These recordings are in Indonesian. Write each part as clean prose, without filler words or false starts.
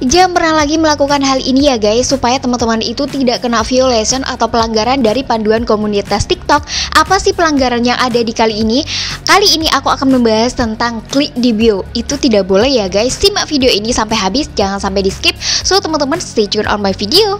Jangan pernah lagi melakukan hal ini ya guys, supaya teman-teman itu tidak kena violation atau pelanggaran dari panduan komunitas TikTok. Apa sih pelanggaran yang ada di kali ini? Kali ini aku akan membahas tentang klik di bio. Itu tidak boleh ya guys. Simak video ini sampai habis, jangan sampai di skip. So teman-teman stay tune on my video.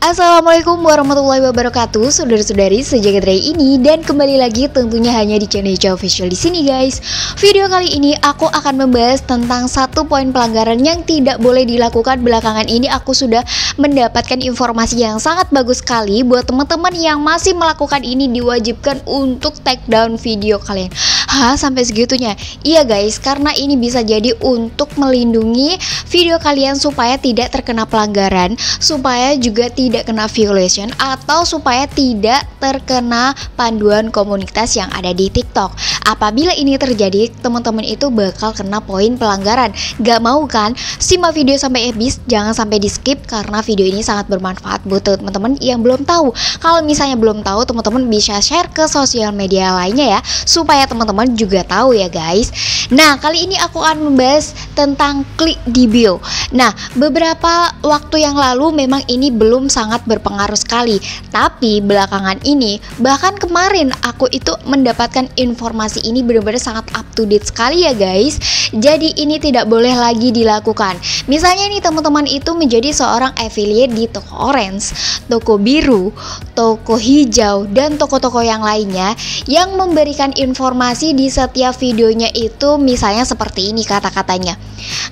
Assalamualaikum warahmatullahi wabarakatuh, saudara-saudari sejagat raya ini, dan kembali lagi tentunya hanya di channel Ica Official di sini guys. Video kali ini aku akan membahas tentang satu poin pelanggaran yang tidak boleh dilakukan. Belakangan ini aku sudah mendapatkan informasi yang sangat bagus sekali buat teman-teman yang masih melakukan ini, diwajibkan untuk take down video kalian. Sampai segitunya? Iya guys, karena ini bisa jadi untuk melindungi video kalian supaya tidak terkena pelanggaran, supaya juga tidak kena violation, atau supaya tidak terkena panduan komunitas yang ada di TikTok. Apabila ini terjadi, teman-teman itu bakal kena poin pelanggaran. Gak mau kan? Simak video sampai habis, jangan sampai di skip, karena video ini sangat bermanfaat buat teman-teman yang belum tahu. Kalau misalnya belum tahu, teman-teman bisa share ke sosial media lainnya ya, supaya teman-teman juga tahu ya guys. Nah, kali ini aku akan membahas tentang klik di bio. Nah, beberapa waktu yang lalu memang ini belum sangat berpengaruh sekali, tapi belakangan ini, bahkan kemarin aku itu mendapatkan informasi ini benar-benar sangat up to date sekali ya guys. Jadi ini tidak boleh lagi dilakukan. Misalnya nih teman-teman itu menjadi seorang affiliate di toko orange, toko biru, toko hijau, dan toko-toko yang lainnya yang memberikan informasi di setiap videonya itu, misalnya seperti ini kata-katanya.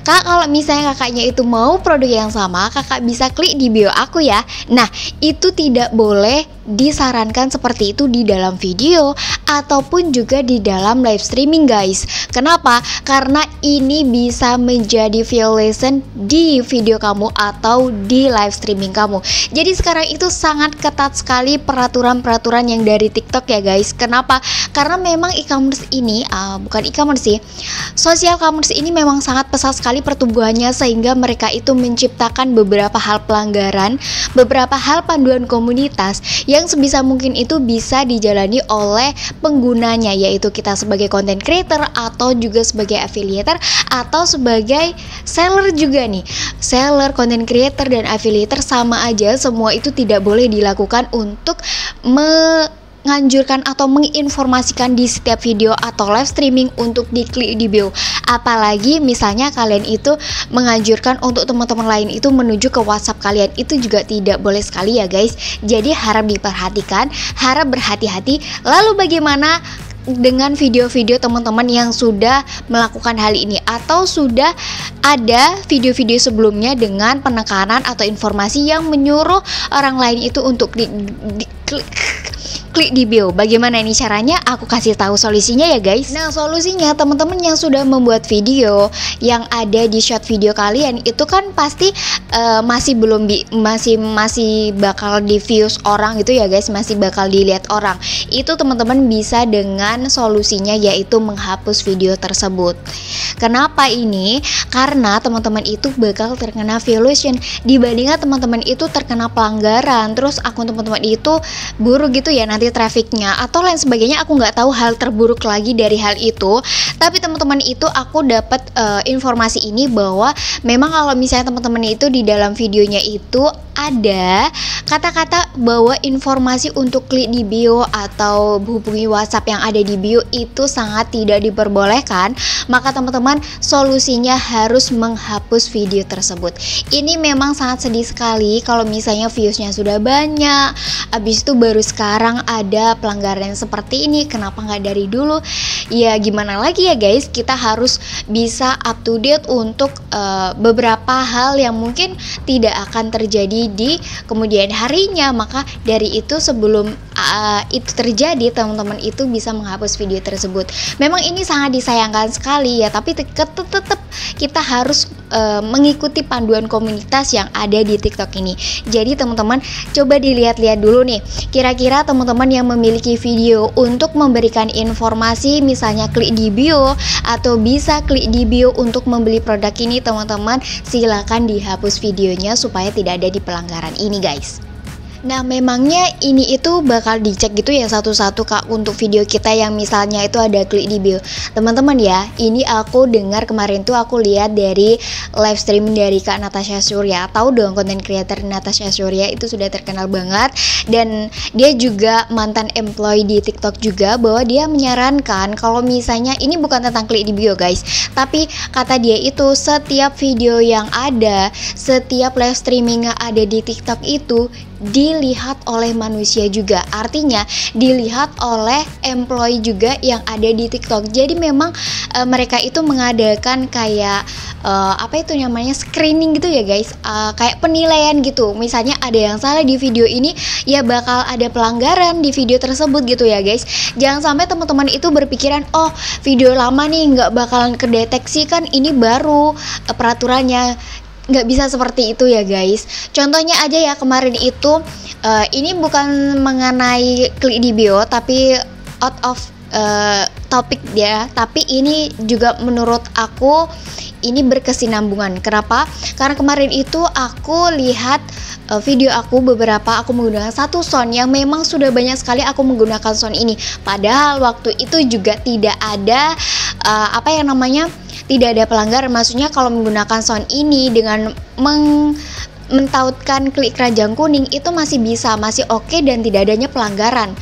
Kak, kalau misalnya kakaknya itu mau produk yang sama, kakak bisa klik di bio aku ya. Nah, itu tidak boleh disarankan seperti itu di dalam video ataupun juga di dalam live streaming guys. Kenapa? Karena ini bisa menjadi violation di video kamu atau di live streaming kamu. Jadi sekarang itu sangat ketat sekali peraturan-peraturan yang dari TikTok ya guys. Kenapa? Karena memang e-commerce ini bukan e-commerce sih, social commerce ini memang sangat pesat sekali pertumbuhannya, sehingga mereka itu menciptakan beberapa hal pelanggaran, beberapa hal panduan komunitas yang sebisa mungkin itu bisa dijalani oleh penggunanya, yaitu kita sebagai content creator atau juga sebagai affiliator atau sebagai seller juga nih. Seller, content creator, dan affiliator sama aja, semua itu tidak boleh dilakukan untuk menganjurkan atau menginformasikan di setiap video atau live streaming untuk diklik di bio. Apalagi misalnya kalian itu menganjurkan untuk teman-teman lain itu menuju ke WhatsApp kalian, itu juga tidak boleh sekali ya guys. Jadi harap diperhatikan, harap berhati-hati. Lalu bagaimana dengan video-video teman-teman yang sudah melakukan hal ini atau sudah ada video-video sebelumnya dengan penekanan atau informasi yang menyuruh orang lain itu untuk klik di bio? Bagaimana ini caranya? Aku kasih tahu solusinya ya guys. Nah, solusinya teman-teman yang sudah membuat video yang ada di short video kalian itu kan pasti masih bakal di views orang gitu ya guys, masih bakal dilihat orang. Itu teman-teman bisa dengan solusinya, yaitu menghapus video tersebut. Kenapa ini? Karena teman-teman itu bakal terkena violation dibandingkan teman-teman itu terkena pelanggaran, terus akun teman-teman itu buruk gitu ya nanti trafficnya atau lain sebagainya. Aku nggak tahu hal terburuk lagi dari hal itu, tapi teman-teman itu aku dapat informasi ini bahwa memang kalau misalnya teman-teman itu di dalam videonya itu ada kata-kata bahwa informasi untuk klik di bio atau hubungi WhatsApp yang ada di bio itu sangat tidak diperbolehkan, maka teman-teman solusinya harus menghapus video tersebut. Ini memang sangat sedih sekali kalau misalnya viewsnya sudah banyak, habis itu baru sekarang ada pelanggaran seperti ini. Kenapa nggak dari dulu? Ya gimana lagi ya guys, kita harus bisa up to date untuk beberapa hal yang mungkin tidak akan terjadi di kemudian harinya. Maka dari itu sebelum itu terjadi, teman-teman itu bisa menghapus video tersebut. Memang ini sangat disayangkan sekali ya, tapi tetap kita harus mengikuti panduan komunitas yang ada di TikTok ini. Jadi teman-teman coba dilihat-lihat dulu nih, kira-kira teman-teman yang memiliki video untuk memberikan informasi misalnya klik di bio atau bisa klik di bio untuk membeli produk ini, teman-teman silakan dihapus videonya supaya tidak ada di pelanggaran ini guys. Nah, memangnya ini itu bakal dicek gitu ya satu-satu Kak untuk video kita yang misalnya itu ada klik di bio. Teman-teman ya, ini aku dengar kemarin tuh aku lihat dari live stream dari Kak Natasha Surya. Tahu dong konten creator Natasha Surya itu sudah terkenal banget, dan dia juga mantan employee di TikTok juga, bahwa dia menyarankan kalau misalnya ini bukan tentang klik di bio guys, tapi kata dia itu setiap video yang ada, setiap live streaming yang ada di TikTok itu dilihat oleh manusia juga, artinya dilihat oleh employee juga yang ada di TikTok. Jadi memang mereka itu mengadakan kayak apa itu namanya, screening gitu ya guys, kayak penilaian gitu. Misalnya ada yang salah di video ini, ya bakal ada pelanggaran di video tersebut gitu ya guys. Jangan sampai teman-teman itu berpikiran, oh video lama nih nggak bakalan kedeteksi, kan ini baru peraturannya. Nggak bisa seperti itu ya guys. Contohnya aja ya kemarin itu ini bukan mengenai klik di bio, tapi out of topik dia, tapi ini juga menurut aku ini berkesinambungan. Kenapa? Karena kemarin itu aku lihat video aku beberapa, aku menggunakan satu sound yang memang sudah banyak sekali aku menggunakan sound ini. Padahal waktu itu juga tidak ada apa yang namanya, tidak ada pelanggaran. Maksudnya kalau menggunakan sound ini dengan mentautkan klik keranjang kuning itu masih bisa, masih oke, dan tidak adanya pelanggaran.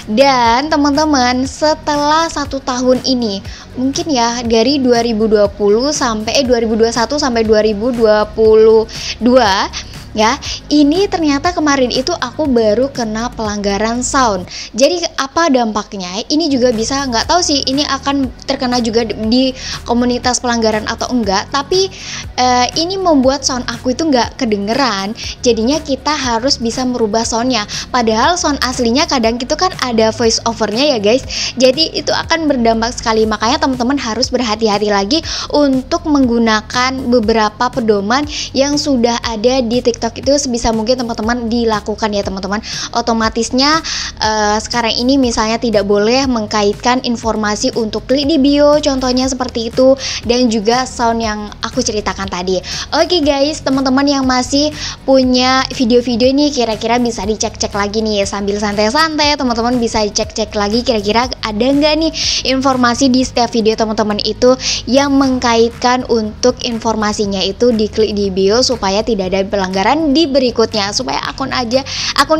Dan teman-teman, setelah 1 tahun ini, mungkin ya dari 2020 sampai 2021 sampai 2022 ya, ini ternyata kemarin itu aku baru kena pelanggaran sound. Jadi apa dampaknya? Ini juga bisa, nggak tahu sih ini akan terkena juga di komunitas pelanggaran atau enggak, tapi ini membuat sound aku itu nggak kedengeran. Jadinya kita harus bisa merubah soundnya, padahal sound aslinya kadang itu kan ada voice overnya ya guys. Jadi itu akan berdampak sekali. Makanya teman-teman harus berhati-hati lagi untuk menggunakan beberapa pedoman yang sudah ada di TikTok. Itu sebisa mungkin teman-teman dilakukan ya teman-teman. Otomatisnya sekarang ini misalnya tidak boleh mengkaitkan informasi untuk klik di bio, contohnya seperti itu, dan juga sound yang aku ceritakan tadi. Oke guys, teman-teman yang masih punya video-video ini kira-kira bisa dicek-cek lagi nih sambil santai-santai. Teman-teman bisa cek-cek lagi kira-kira ada nggak nih informasi di setiap video teman-teman itu yang mengkaitkan untuk informasinya itu diklik di bio, supaya tidak ada pelanggaran di berikutnya, supaya akun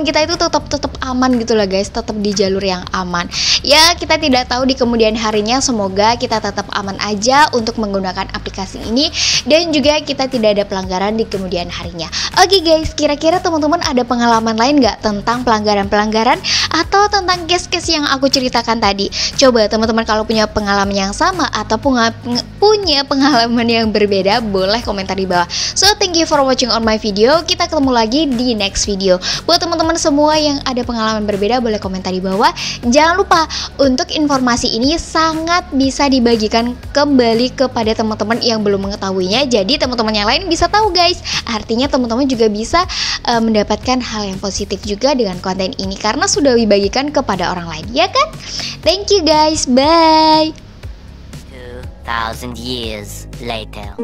kita itu tetap aman gitu lah guys, tetap di jalur yang aman. Ya kita tidak tahu di kemudian harinya, semoga kita tetap aman aja untuk menggunakan aplikasi ini, dan juga kita tidak ada pelanggaran di kemudian harinya. Oke guys, kira-kira teman-teman ada pengalaman lain nggak tentang pelanggaran-pelanggaran atau tentang case-case yang aku ceritakan tadi? Coba teman-teman kalau punya pengalaman yang sama atau punya pengalaman yang berbeda, boleh komentar di bawah. So thank you for watching on my video. Kita ketemu lagi di next video. Buat teman-teman semua yang ada pengalaman berbeda, boleh komentar di bawah. Jangan lupa untuk informasi ini sangat bisa dibagikan kembali kepada teman-teman yang belum mengetahuinya. Jadi teman-teman yang lain bisa tahu guys. Artinya teman-teman juga bisa mendapatkan hal yang positif juga dengan konten ini, karena sudah dibagikan kepada orang lain, ya kan? Thank you guys, bye. 2000 years later.